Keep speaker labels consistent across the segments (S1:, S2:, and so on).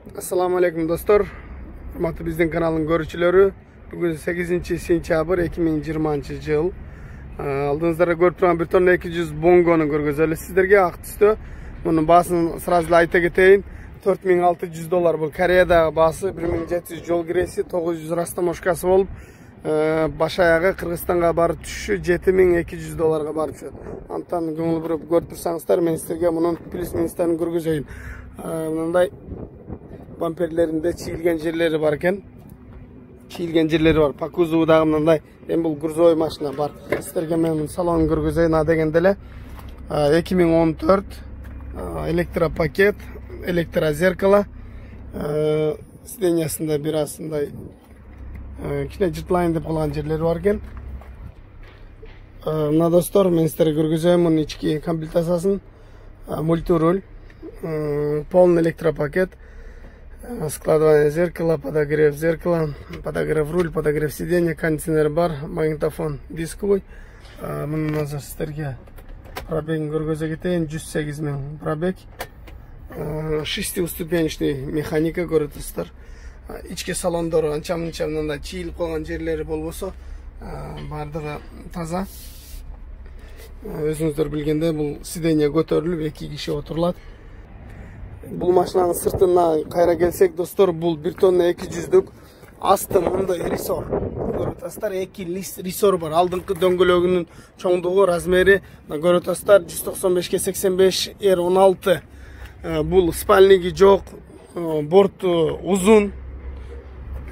S1: Assalamu alaikum dostlar. Hurmatly bizning kanalning görüşçülері. Bugün 8 sentyabr 2020 yıl. Aldığınızda görüp turan bir tonna 200 bongonu görgözeli sizlerge ak түсті. Bunun basını sırasıyla ayta keteyim. $4600 bu. Koreyada bası 1700 жол kiresi 900 rastamoşkası olup baş ayağı Kırgızistan'a barıp düşüşü $7200'ga barıp düşüyor. Antan көңіл бұрып көріп тұрсаңыздар, мен сіздерге мұның плюс минустарын көргізейін. Мынандай bamperlerinde çiğilgen yerleri var iken, çiğilgen yerleri var. Pakuzuv'da mınday bu грузовой машина бар. Sizlerge men salon görgüzeyim degendele 2014 elektropaket, elektrozerkalo sidenyasında birasında kine cırtlayın dep olan yerleri var iken. Mına dostlar, men sizlerge görgüzeyim bunun içki komplektasaсын, multirul, полный электропакет, складывание зеркала, подогрев зеркала, подогрев руль, подогрев сиденья, кондиционер бар, магнитофон дисковый. Мұның назар сіздерге пробегін көргөзе кетейін. 108 000 пробег, 6-ступенечный механика көрөтүсүздөр. İçki salondору анча-мынча мындай чийилип калган жерлери болбосо бардыгы таза. Өзүңүздөр билгендей бул сиденье көтөрүлүп 2 киши отурулат. Бұл машинаның сыртына қайра келсек достар, бұл 1 тонна 200'лük асты мындай рисор. Көрөтасыздар, 2 рисор бар. Алдыңкы дөңгөлөгүнүн чоңдугу, размери көрөтасыздар 195-85 R16. Бұл спальниги жок, борту узун.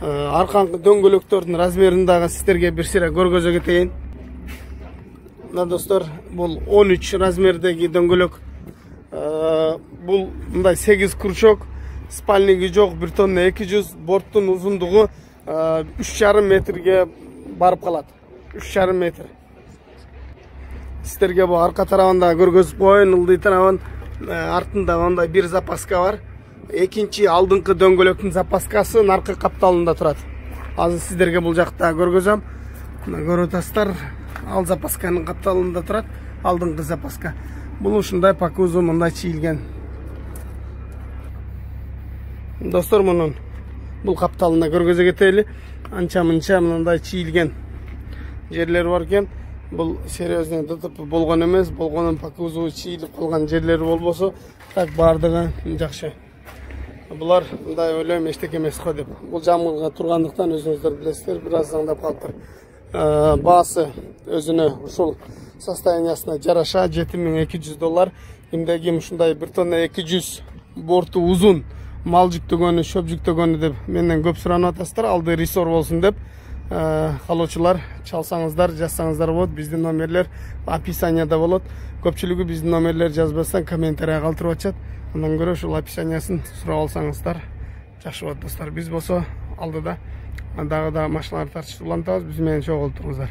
S1: Аркаңкы дөңгөлөктөрдүн размерин дагы сиздерге бир сыйра көргөзө кетейин. Мына достар, бұл 13 размердеги дөңгөлөк. Бұл мындай 8 курчок, спальниги жок, 1 тонна 200, борттун узундугу 3,5 метрге барып калат. 3,5 метр. Сиздерге бул арка тарабында көргөзүп коеюн, ылдый тарабын артында мындай бир запаска бар. Экинчи алдыңкы дөңгөлөктүн запаскасы арка капталында турат. Азыр сиздерге бул жакта көргөзөм. Көрүп атасыздар, ал запасканын капталында турат, алдыңкы запаска. Бұл ушундай пакузу мындай чийилген. Достор, мұнын бұл капталына көргөзө кетели. Анча-мынча мындай чийилген жерлер бар экен. Бұл серьезный ДТП болгон эмес, болгонун пакузу чийилип калган жерлери болбосо, так бардыгы жакшы. Булар мындай ойлойм эчтеке эмес го деп. Бул жамылга тургандыктан өзүңүздөр билесиздер, бир аз заңдап калыптыр. Баасы өзүнө ушул состояниясына жараша $7200. Имдеги ушундай 1 тонна 200 борту узун, мал жүктөгөнү, шөп жүктөгөнү деп менден көп суранып атасыздар. Алды рисор болсун деп. Калоочулар чалсаңыздар, жазсаңыздар болот. Биздин номерлер описанияда болот. Көпчүлүгү биздин номерлер жазбастан комментарий калтырып атышат. Андан көрө ушул описаниясын сурап алсаңыздар жакшы болот достор. Биз болсо алдыда дагы да машиналарды тартышып улантабыз. Биз менен чогулуп туруңуздар.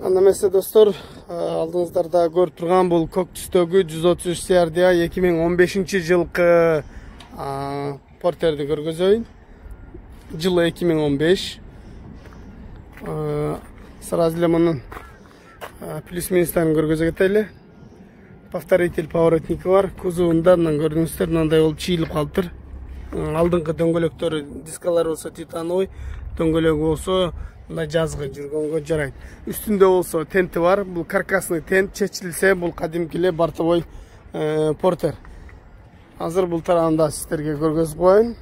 S1: Анда эмесе достор, алдыңыздарда көрүп турган бул көк түстөгү 133 CRDA 2015 жылкы портерди көргөзөйүн. Жылы 2015. Сразу эле мунун плюс-минустарын көргөзө кетели. Повторитель поворотники бар. Кузовунда көрдүңүздөр мындай болуп чийилип калыптыр. Алдыңкы дөңгөлөктөрү дискалар болсо титановый, дөңгөлөгү болсо мына жазгы жүргөнгө жарайт. Үстүндө болсо тенти бар. Бул каркасный тент, чечилсе бул кадимки эле бортовой портер. Азыр бул тарабында сиздерге көргөзүп коеюн.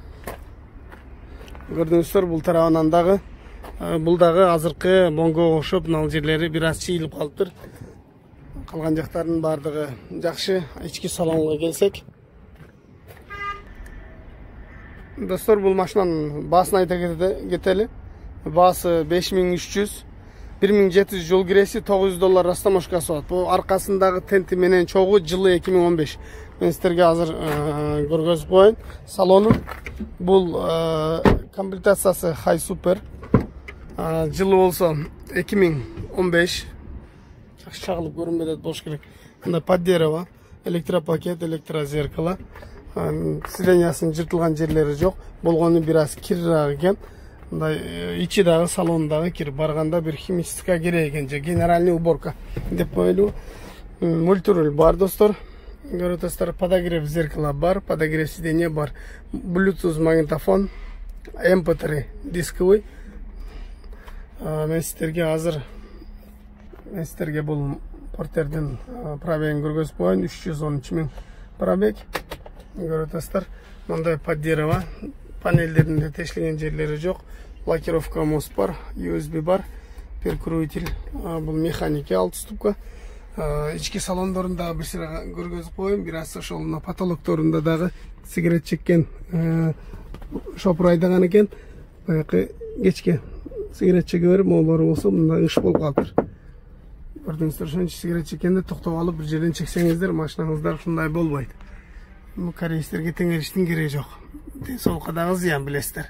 S1: Көрдүңүздөр, бул тарабынан дагы бул дагы азыркы бонгого окшоп мына жерлери бир аз чийилип калыптыр. Калган жактардын бардыгы жакшы. Ички салонго келсек, достор, бул машинанын баасын айта кетели. Баасы 5300, 1700 жол кирesi, $900 растамошкасы бар. Бул аркасындагы тенти менен чогуу жылы 2015. Мен сиздерге азыр көргөзүп коеюн салонун. Бул комплектациясы High Super. Жылы болсо 2015. Жакшы чагылып көрүнбөйт болуш керек. Мында под дерево, электропакет, электрозеркало. Сиденьясынын жыртылган жерлери жок. Болгону бир аз кирирак экен. Ичи дагы салондагы кирип барганда бир химическая керек экен же генеральный уборка деп коелу. Мультируль бар достор. Көріп тұрсыздар, подогрев зеркала бар, подогрев сиденье бар, Bluetooth магнитофон, MP3 дисковый. Мен сіздерге азыр бұл портерден пробегін көргізіп қойын, 313 000 пробег. Көріп тұрсыздар, мындай поддержка, панельдерінде тешілген жерлері жоқ, блокировка мост бар, USB бар, перкуроитель, бұл механики 6 ступка. Ички салондорунда bir sıra көргөзүп коюм, biraz ошол мына потолокторунда дагы сигарет чеккен шопур айдаган экен. Баягы кечке сигарет чеге берип, моолору болсо мындай иш болуп калыптыр. Көрдүңүздөр, ошончо сигарет чеккенде токтоп алып бир жерден чексеңиздер, машинаңыздар ушундай болбойт. Бул корейстерге теңериштин кереги жок. Ден соолукка дагы зыян билесиздер.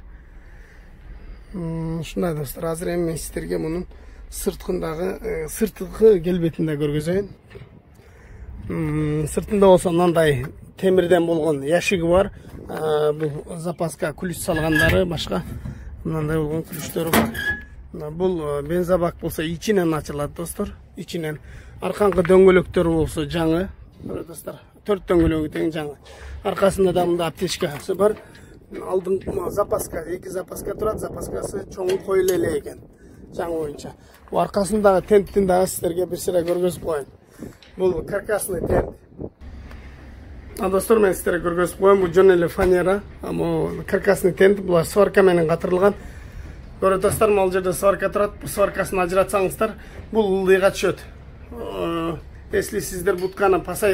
S1: Ушундай достор, азыр эми мен сиздерге мунун сыртқы келбетінде көргөзөйүн. Сыртында болсо мындай темирден болгон яшиги бар. Бул запаска ключ салгандары, башка мындай болгон ключтөрү бар. Бул бензобак болсо ичинен ачылат достор. Ичинен аркаңкы дөңгөлөктөрү болсо жаңы. Достор, 4 дөңгөлөгү тең жаңы. Аркасында да мында аптечкасы бар. Алдыңкы запаска, 2 запаска турат, запаскасы чоң коюлу эле экен. Жаңы боюнча. Бул аркасындагы тенттин дагы сиздерге бир сыра көргөзүп коеюн. Бул каркасный тент. Достор, мен сиздерге көргөзүп коеюн, бул жөн эле фанера, бул каркасный тент, булар сварка менен катырылган. Көрүп атасыздар, ал жерде сварка турат, сваркасын ажыратсаңыздар, бул ылдыйга түшөт. Если сиздер бутканы пас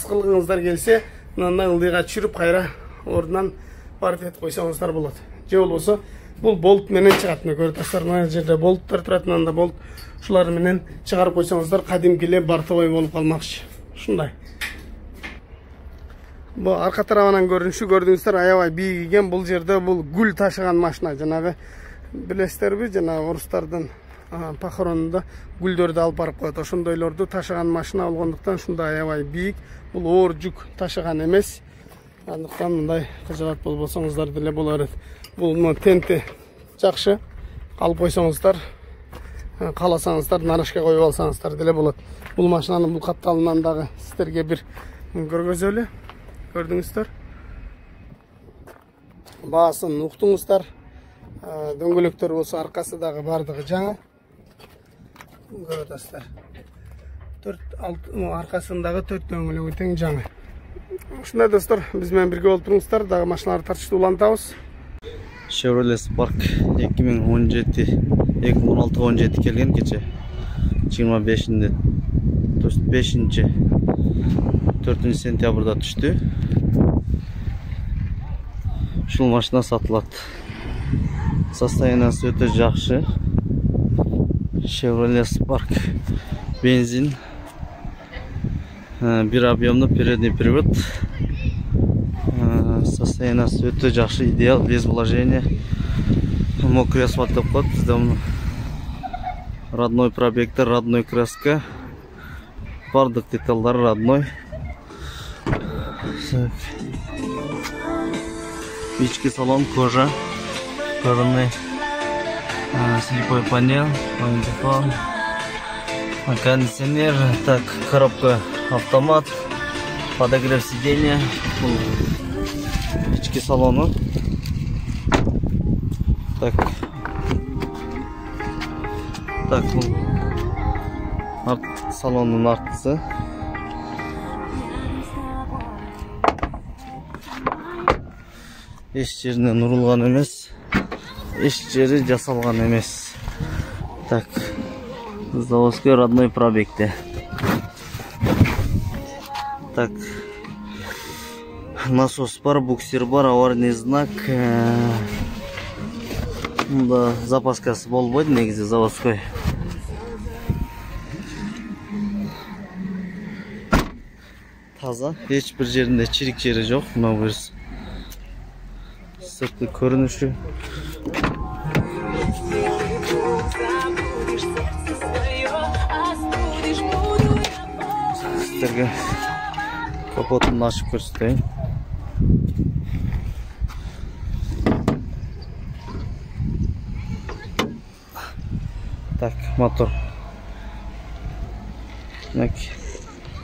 S1: кылгыңыздар келсе, мындай ылдыйга түшүрүп кайра ордунан барып этип койсоңуздар болот. Же болбосо бул болт менен чыгат. Көрүп атасыздар, мына жерде болттор турат, мында болт. Ушулар менен чыгарып койсоңуздар кадимки эле бортовой болуп калмакчы. Ушундай. Бул арка тарабынан көрүнүшү көрдүңүздөр, аябай бийиген. Бул жерде бул гүл ташыган машина, жанагы билесиздерби, жана орустардын похоронунда гүлдөрдү алып барып коет. Ошондойлорду ташыган машина болгондуктан ушундай аябай бийик. Бул оор жүк ташыган эмес. Андыктан мындай кыжалат болбосоңуздар деле болор. Бул тенти жакшы. Алып койсоңуздар, кааласаңыздар, нарашка коюп алсаңыздар деле болот. Бул машинанын бул капталынан дагы сиздерге бир көргөзөлү. Көрдүңүздөр. Баасын уктуңуздар. Дөңгөлөктөр болсо аркасы дагы бардыгы жаңы. Көрүп атасыздар. Аркасындагы 4 дөңгөлөгү тең жаңы. Ушундай достор, биз менен бирге болуп туруңуздар, дагы машиналарды тартыштуу улантабыз.
S2: Chevrolet Spark 2016-17 келген кече 25-нде, то есть 4 сентябрда түштү. Ушул машина сатылат. Состояниясы өтө жакшы. Chevrolet Spark бензин, бир объемный передний привод. Состояниясы өтө жакшы, идеал, без вложения. Мокрый асфальт деп коет. Бизде родной пробегтер, родной краска. Бардык деталдар родной. Ички салон кожа. Кожаный слепой панель, магнитофон, кондиционер, так, коробка автомат, подогрев сиденья, ички салону, так, салонун артысы, эч жеринен урулган эмес. Эч жери жасалган эмес. Так, заводской родной пробегте. Так, насос бар, буксир бар, аварийный знак. Мында запаскасы болбойт, негизи заводской. Таза, эч бир жеринде чирик жери жок. Мына бир сыртқы көрүнүшү. Сіздерге капотын ашып көрсетейін. Так, мотор.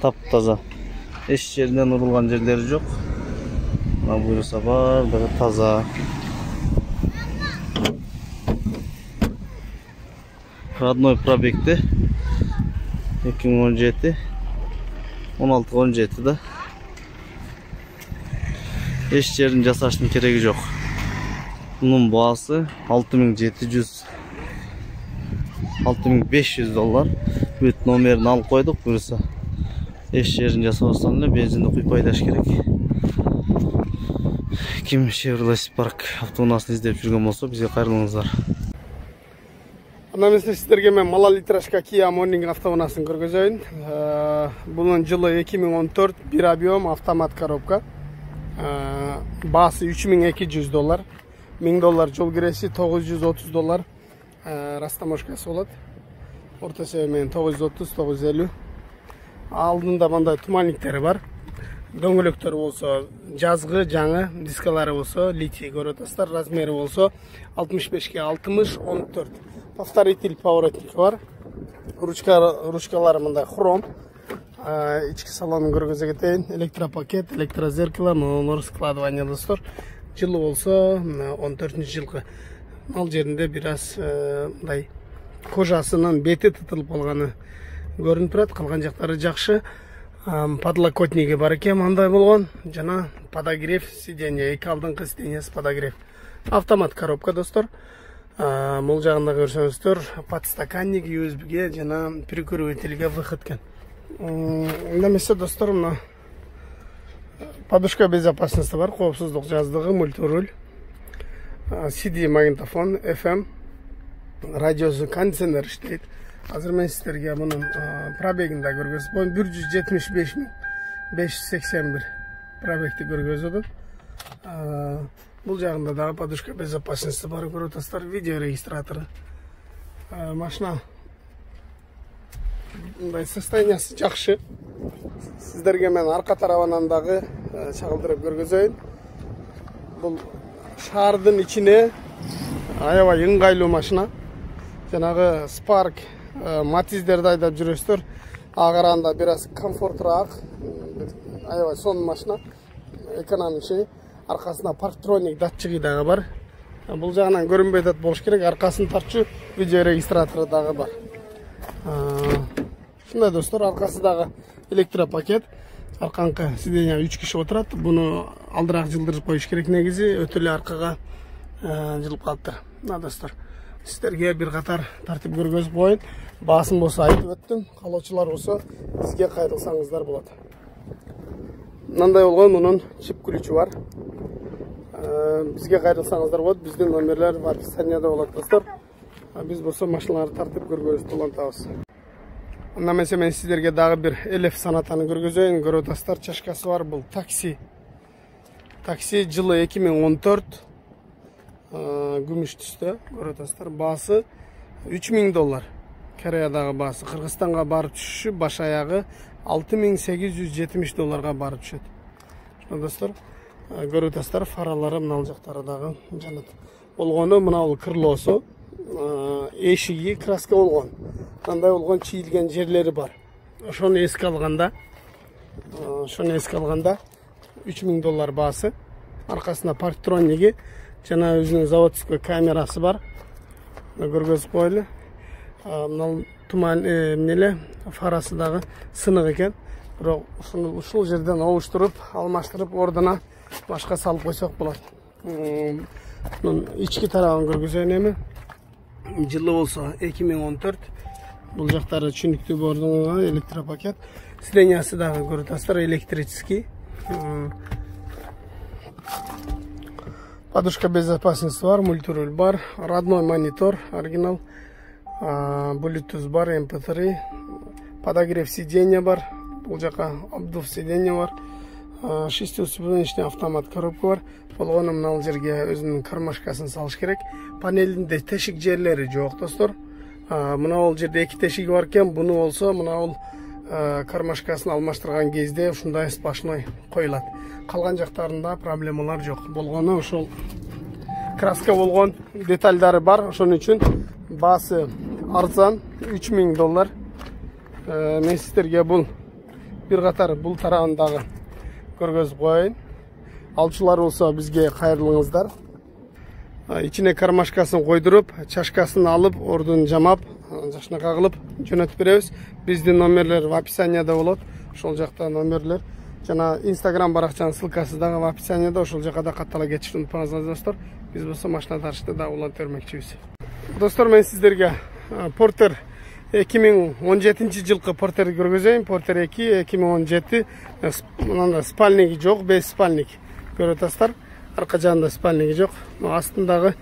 S2: Тап-таза. Эч жеринен урулган жерлери жок. Мына буюрса бардыгы таза. Родной пробегти 2017 16-17 да. Эч жерин жасаштын кереги жок. Bunun bağısı 6.500 dolar. Büt numarini alıp koyduk burası. Eş yerin жасабастан эле бензинди куйуп пайдаш керек. Kim Chevrolet Spark автоунасын издеп жүргөн болсо бизге кайрылыңыздар.
S1: Андан сиздерге мен малолитражка Kia Morning автоунасын көргөзөйүн. Bunun жылы 2014, bir объем автомат коробка. Баасы 3200 доллар. 1000 доллар жол киреси, 930 доллар растаможкасы болот. Орто себемен 930-950. Алдында мындай туманниктери бар. Дөңгөлөктөрү болсо жазгы, жаңы, дискалары болсо литий көрүп атасыздар. Размери болсо 65 60 14. Повторитель поворотники бар. Ручкалары мындай хром. Ички салонун көргөзө кетейин. Электропакет, электрозеркало, монор складывание достор. Жылы болсо 14-жылкы. Ал жеринде бир аз мындай кожасынын бети тытылып калганы көрүнүп турат. Калган жактары жакшы. Подлокотниги бар экен, мындай болгон. Жана подогрев сиденье, эки алдыңкы сиденьеси подогрев. Автомат коробка достор. Бул жагында көрсөңүздөр, подстаканник USB-ге жана прикуривательге выход экен. Немесе достор, мына подушка безопасности бар, коопсуздук жаздыгы, мультируль, CD магнитофон, FM, радиосу, кондиционер иштейт. Азыр мен сиздерге мунун пробегин да көргөзүп коеюн. 175.581 пробегти көргөзөдүм. Бул жагында дагы подушка безопасности бар, көрүп атасыздар, видео регистратору. Машина мындай состояниясы жакшы. Сиздерге мен арка тарабынан дагы чагылдырып көргөзөйүн. Бул шаардын ичине аябай ыңгайлуу машина. Жанагы Spark, Matiz'дерди айдап жүрөсүздөр. Ага караганда бир аз комфортураак. Аябай сонун машина. Экономичный. Аркасында парктроник датчиги дагы бар. Бул жагынан көрүнбөй атат болуш керек. Аркасын тартчу видео регистратору дагы бар. Шундай достор, аркасы дагы электропакет. Арканкы сиденье 3 киши отурат. Буну алдыраак жылдырып коюш керек негизи. Өтө эле аркага жылып калыптыр. Мына достор, сиздерге бир катар тартип көргөзүп коеюн. Баасын болсо айтып өттүм. Калоочулар болсо бизге кайрылсаңыздар болот. Мындай болгон, мунун чип ключу бар. Бизге кайрылсаңыздар болот. Биздин номерлер бар, описанияда болот достор. Биз болсо машиналарды тартип көргөзүп улантабыз. Андан мен сиздерге дагы бир элеф санатаны көргөзөйүн. Көрүп атасыздар, чашкасы бар. Бул такси. Такси жылы 2014. Күмүш түстө, көрүп атасыздар. Баасы 3000 доллар. Кореядагы баасы. Кыргызстанга барып түшүшү баш аягы 6870 долларга барып түшөт. Достор, көрүп атасыздар, фаралары мына жактары дагы жанат. Болгону мына бул крылосу, эшиги краска болгон. Кандай болгон, чийилген жерлери бар. Ошону эске алганда 3000 доллар баасы. Аркасында парктрониги жана өзүнүн заводской камерасы бар. Көргөзүп коелу. Мына туман эмнеле фарасы дагы сынык экен. Бирок ушул жерден обуштуруп, алмаштырып, ордуна башка салып койсок болот. Мунун ички тарабын көргөзөйүн эми. Жылы болсо 2014. Бул жактары түшүнүктүү бордуңа электропакет. Сиденьясы дагы көрүп атасыздар, электрический. Подушка безопасности бар, мультируль бар, родной монитор, оригинал, Bluetooth бар, MP3, подогрев сиденья бар, бул жака обдув сиденья бар, 6-ступенечный автомат коробка бар. Болгону мына жерге өзүнүн кармашкасын салыш керек. Панелинде тешик жерлери жок достор. Мына ол жерде эки тешиги бар экен. Буну болсо мына ол кармашкасын алмаштырган кезде ушундай сплошной коюлат. Калган жактарында проблемалар жок. Болгону ошол краска болгон деталдары бар. Ошон үчүн баасы арзан, 3000 доллар. Мен сиздерге бул бир катар бул тарабын дагы көргөзүп коеюн. Алчылар болсо бизге кайрылыңыздар. İçine karmaşkasını koydurup, çaşkasını alıp, oradan camap, жакшынакай кылып жөнөтүп беребиz. Биздин номерлер в описанияда болот. Ошол жакта номерлер. Жана Instagram баракчанын ссылкасы дагы в описанияда. Ошол жака да каттала кетишти унутпаңыздар достор. Биз болсо машина тартышты да улантып бермекчибиз. Достор, мен сиздерге Porter 2017 жылкы Porter'и көргөзөйүн. Porter 2 2017. Мында спальниги жок, без спальник. Көрүп атасыздар. Арка жагында спальниги жок. Астындагы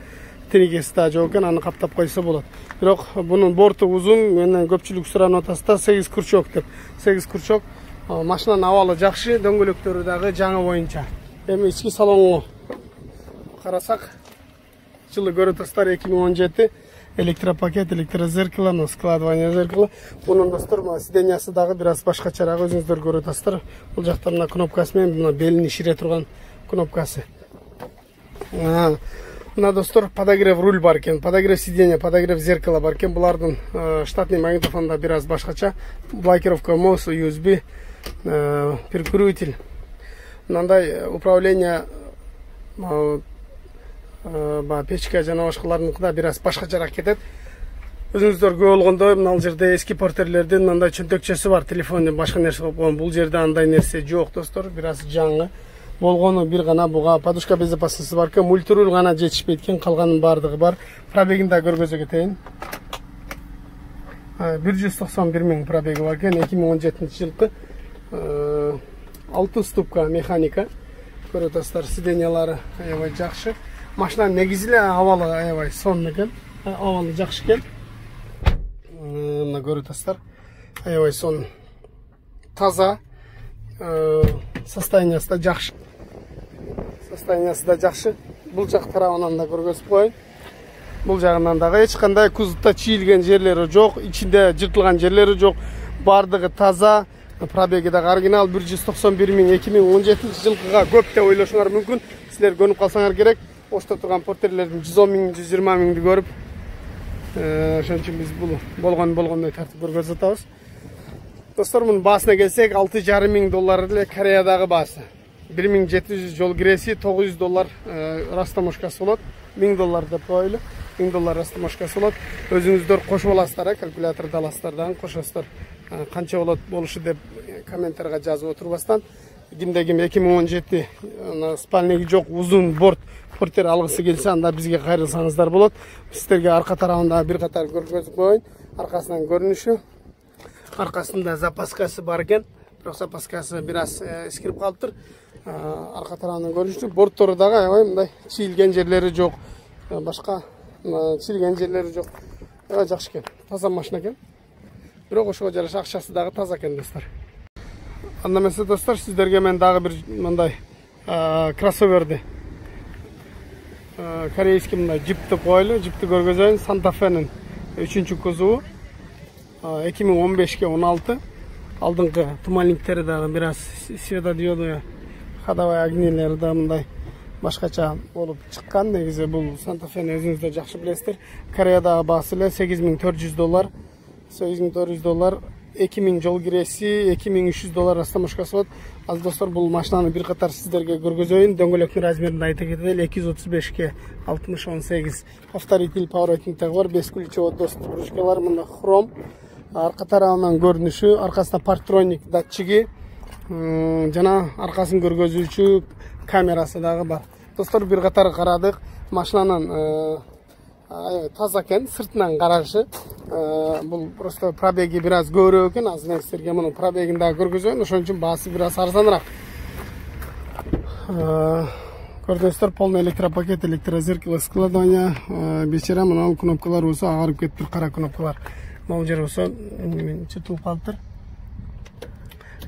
S1: тенегеси да жок экен, аны каптап койсо болот. Бирок бунун борту узун, менден көпчүлүк суранып атасыздар, 8 курчок деп. 8 курчок, машинанын абалы жакшы, дөңгөлөктөрү дагы жаңы боюнча. Эми ички салонго карасак, жылы көрүп атасыздар 2017, электропакет, электрозеркало, складывание зеркала. Бунун достор, сидениясы дагы бир аз башкачараак, өзүңүздөр көрүп атасыздар. Бул жакта мына кнопкасы менен мына белин ишире турган кнопкасы. Мына достор, подогрев руль бар экен, подогрев сиденья, подогрев зеркала бар экен. Булардын штатный магнитофонда бир аз башкача. Блокировка МОС, USB, перекрутитель. Мындай управление печка жана башкаларыныкында бир аз башкачараак кетет. Өзүңүздөр көрүп болгондой, мына жерде эски Porter'лердин мындай чөнтөкчөсү бар, телефондон башка нерсе коюп койгон. Бул жерде андай нерсе жок достор, бир аз жаңы. Болгону бир гана буга подушка безопасности бар экен, мультируль гана жетишпейт экен, калганын баардыгы бар. Пробегин да көргөзө кетейин. 191 миң пробеги бар экен, 2017 жылкы. 6 ступка механика. Көрүп атасыздар, сиденьялары аябай жакшы. Машинанын негизи эле абалы аябай сонун экен, абалы жакшы экен. Мына көрүп атасыздар, аябай сонун, таза, состояниясы да жакшы. Состояниясы да жакшы. Бул жак тарабынан да көргөзүп коеюн. Бул жагынан дагы эч кандай кузовда чийилген жерлери жок, ичинде жыртылган жерлери жок. Бардыгы таза. Пробеги дагы оригинал 191 миң 2017 жылкыга көп деп ойлошуңар мүмкүн. Силер көнүп калсаңар керек. Ошто турган Porter'лердин 110 миң, 120 миңди көрүп, ошон үчүн биз бул болгондой тартып көргөзүп атабыз. Достор, мунун баасына келсек, $6,5 миң эле Кореядагы баасы. 1700 жол киреси, $900 растаможкасы болот. $1000 деп коелу. $1000 растаможкасы болот. Өзүңүздөр кошуп аласыздар, калькуляторду аласыздар дагы кошосуздар. Канча болот болушу деп комментарийга жазып отурбастан. Кимде ким 2017 спальниги жок, узун борт Porter алгысы келсе, анда бизге кайрылсаңыздар болот. Сиздерге арка тарабында бир катар көргөзүп коеюн. Аркасынан көрүнүшү. Аркасында запаскасы бар экен. Бирок запаскасы бир аз эскирип калыптыр. Арка тарабынан көрүнүшү. Борттору дагы аябай мындай чийилген жерлери жок. Башка чийилген жерлери жок. Аябай жакшы экен. Таза машина экен. Бирок ошого жараша акчасы дагы таза экен достор. Анда эмесе достор, сиздерге мен дагы бир мындай кроссоверди, корейский мындай джипти коелу, джипти көргөзөйүн. Santa Fe'нин 3-чү кузову. 2015-ке 16. Алдыңкы туманниктери дагы бир аз светодиодный ходовой огнилери да мындай башкача болуп чыккан. Негизи бул Santa Fe'ни өзүңүздөр жакшы билесиздер. Кореядагы баасы эле $8,400. $8,400. 2000 жол киреси, $2,300 растаможкасы болот. Аз достор, бул машинаны бир катар сиздерге көргөзөйүн. Дөңгөлөктүн размерин айта кетели, 235-ке 60-18. Повторитель поворотниктер бар, 5 ключевой доступ ручкалар, мында хром. Арка тарабынан көрүнүшү, аркасында парктроник датчиги, жана аркасын көргөзүүчү камерасы дагы бар. Достор, бир катар карадык. Машинанын таза экен, сыртынан карашы. Бул просто пробеги бир аз көбүрөөк экен. Азыр мен силерге мунун пробегин дагы көргөзөйүн. Ошон үчүн баасы бир аз арзаныраак. Көрдүңүздөр, полный электропакет, электрозеркало, складывание, бечера мына кнопкалар болсо агарып кетиптир, кара кнопкалар. Могу жер болсо чытылып калыптыр.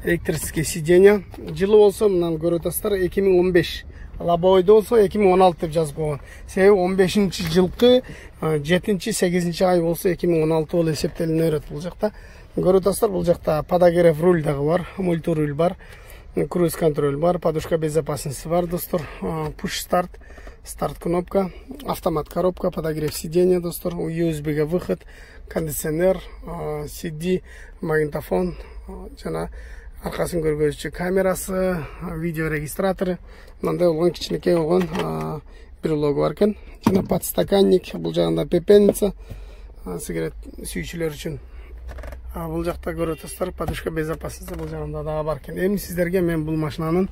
S1: Электрический сиденье. Жылы болсо мынаны көрүп атасыздар, 2015. Лобовойдо болсо 2016 деп жазып койгон. Себеби 15-чи жылкы 7-8 ай болсо 2016 болуп эсептелине берет бул жакта. Көрүп атасыздар, бул жакта подогрев руль дагы бар, мультируль бар, круиз контроль бар, подушка безопасности бар, достор, push старт кнопка, автомат коробка, подогрев сиденья, достор, USB-ге выход, кондиционер, CD, магнитофон, жана аркасын көргөзүүчү камерасы, видео регистратору, мындай болгон кичинекей болгон брелогу бар экен. Жана подстаканник, бул жагында пепельница, сигарет сүйүүчүлөр үчүн. Бул жакта көрүп атасыздар, подушка безопасности бул жагында дагы бар экен. Эми сиздерге мен бул машинанын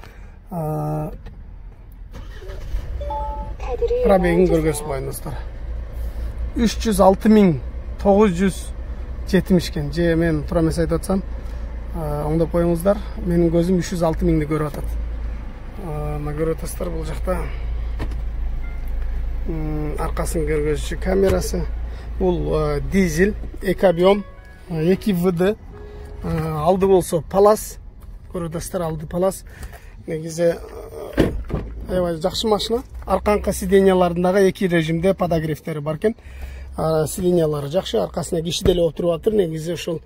S1: пробегин көргөзүп коеюн достор. 306.970 экен. Же мен туура эмес айтып атсам, оңдоп коюңуздар. Менин көзүм 306.000ди көрүп атат. Мына көрүп атасыздар, бул жакта аркасын көргөзүүчү камерасы. Бул дизель, 2 объем, 2 ВД. Алды болсо Палас. Көрүп атасыздар, алды Палас. Негизи аябай жакшы машина. Арканкы сиденьяларындагы 2 режимде подогревтери бар экен. Сиденьялары жакшы, аркасына киши деле отуруп атыр. Негизи ошол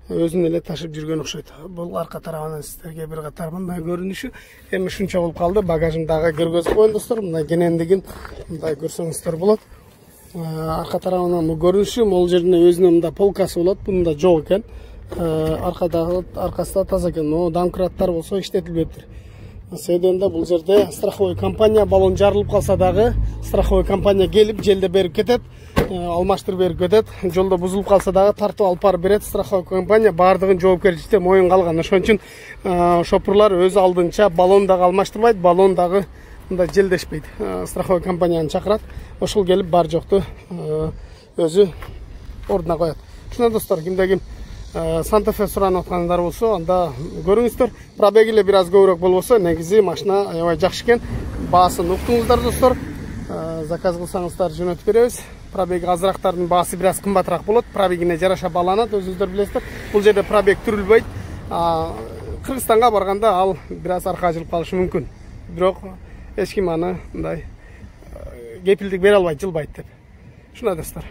S1: өзүн эле ташып жүргөн окшойт. Бул арка тарабынан сиздерге бир катар мындай көрүнүшү. Эми ушунча болуп калды. Багажымдагы көргөзүп коеюн достор. Мындай кенендигин мындай көрсөңүздөр болот. Арка тарабынан бул көрүнүшү, могул жеринде өзүнүн мындай полкасы болот. Бунда жок экен. Аркасы да таза экен. Но домкраттар болсо иштетилбептир. Себебинде бул жерде страховой компания баллон жарылып калса дагы страховой компания келип желде берип кетет, алмаштырып берип кетет. Жолдо бузулуп калса дагы тартып алып барып берет. Страховой компания баардыгын жоопкерчиликте моюнга алган. Ошон үчүн шопурлар өз алдынча баллон дагы алмаштырбайт, баллон дагы мындай желдешпейт. Страховой компанияны чакырат, ошол келип бар жокту өзү ордуна коет. Ушундай достор, кимде ким Санта-Фе суранып аткандар болсо, анда көрүңүздөр. Пробеги эле бир аз көбүрөөк болбосо, негизи машина аябай жакшы экен. Баасын уктуңуздар достор. Заказ кылсаңыздар жөнөтүп беребиз. Пробеги азырактардын баасы бир аз кымбатыраак болот. Пробегине жараша бааланат, өзүңүздөр билесиздер. Бул жерде пробег түрүлбөйт. Кыргызстанга барганда ал бир аз арка жылып калышы мүмкүн. Бирок эч ким аны мындай кепилдик бере албайт, жылбайт деп. Ушундай достор.